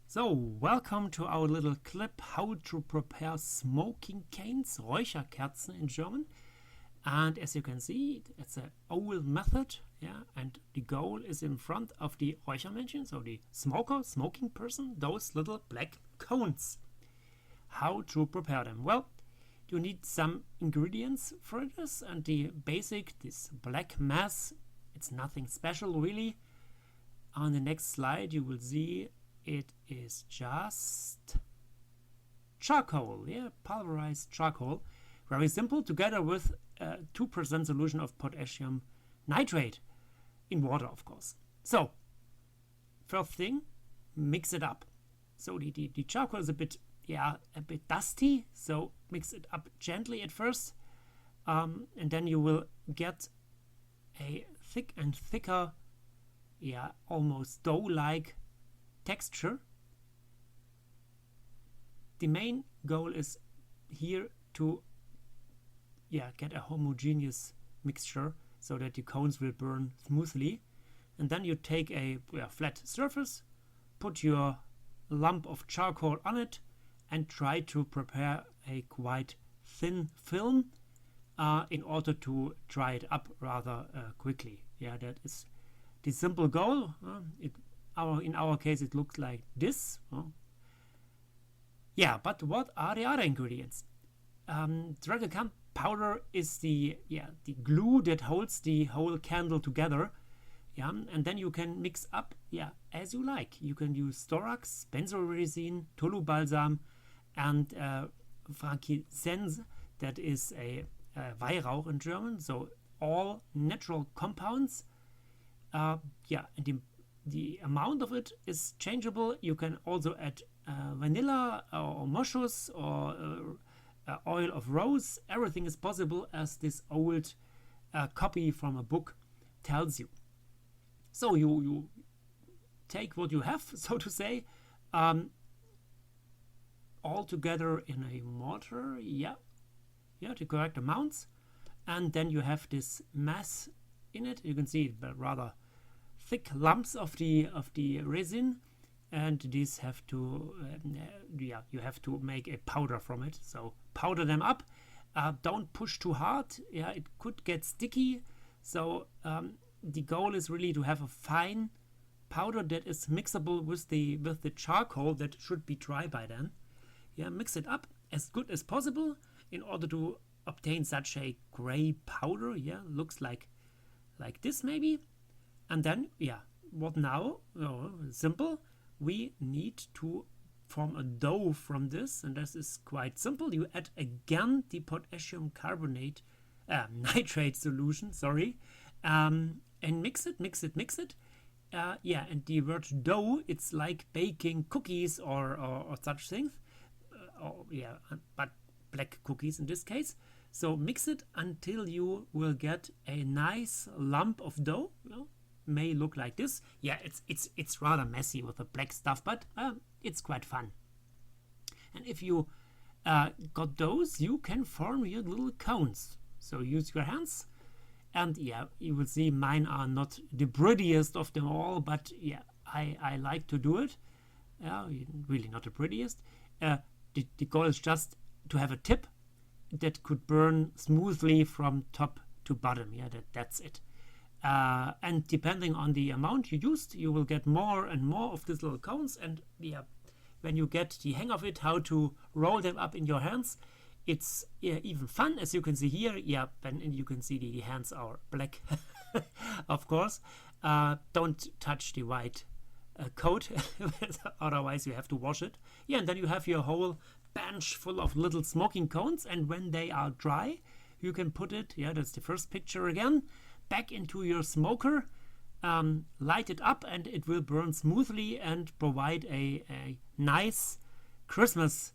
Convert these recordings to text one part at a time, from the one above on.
So, welcome to our little clip how to prepare smoking canes, Räucherkerzen in German. And as you can see, it's an old method, yeah, and the goal is in front of the Räuchermännchen, so the smoker, smoking person, those little black cones. How to prepare them? Well, you need some ingredients for this, and the basic, this black mass, it's nothing special really. On the next slide you will see it is just charcoal, yeah, pulverized charcoal. Very simple, together with 2% solution of potassium nitrate in water, of course. So, first thing, mix it up. So the charcoal is a bit dusty, so mix it up gently at first, and then you will get a thick and thicker, almost dough-like texture. The main goal is here to get a homogeneous mixture so that the cones will burn smoothly. And then you take a flat surface, put your lump of charcoal on it, and try to prepare a quite thin film in order to dry it up rather quickly. Yeah, that is the simple goal. In our case it looks like this. But what are the other ingredients? Räucherkerzen powder is the glue that holds the whole candle together. And then you can mix up as you like. You can use storax, benzoresin, tolu balsam, and frankincense, that is a Weihrauch in German. So all natural compounds. And the amount of it is changeable. You can also add vanilla or moschus or oil of rose. Everything is possible, as this old copy from a book tells you. So you take what you have, so to say, all together in a mortar, the correct amounts, and then you have this mass in it. You can see rather thick lumps of the resin, and these have to you have to make a powder from it. So powder them up. Don't push too hard. It could get sticky. So the goal is really to have a fine powder that is mixable with the charcoal that should be dry by then. Mix it up as good as possible in order to obtain such a gray powder. Looks like this maybe. And then what now? Simple. We need to form a dough from this, and this is quite simple. You add again the potassium carbonate nitrate solution, and mix it. And the word dough, it's like baking cookies or such things. But black cookies in this case. So mix it until you will get a nice lump of dough. May look like this. It's rather messy with the black stuff, but it's quite fun. And if you got those, you can form your little cones. So use your hands, and you will see mine are not the prettiest of them all, but I like to do it. Really not the prettiest. The goal is just to have a tip that could burn smoothly from top to bottom. That's it. And depending on the amount you used, you will get more and more of these little cones. And when you get the hang of it, how to roll them up in your hands, it's even fun, as you can see here. And you can see the hands are black, of course. Don't touch the white coat, otherwise you have to wash it. And then you have your whole bench full of little smoking cones, and when they are dry, you can put it, that's the first picture again, back into your smoker, light it up, and it will burn smoothly and provide a nice Christmas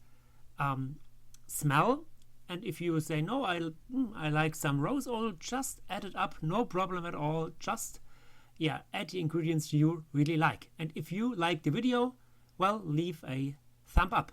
smell. And if you say, no, I like some rose oil, just add it up, no problem at all. Just add the ingredients you really like. And if you like the video, well, leave a thumb up.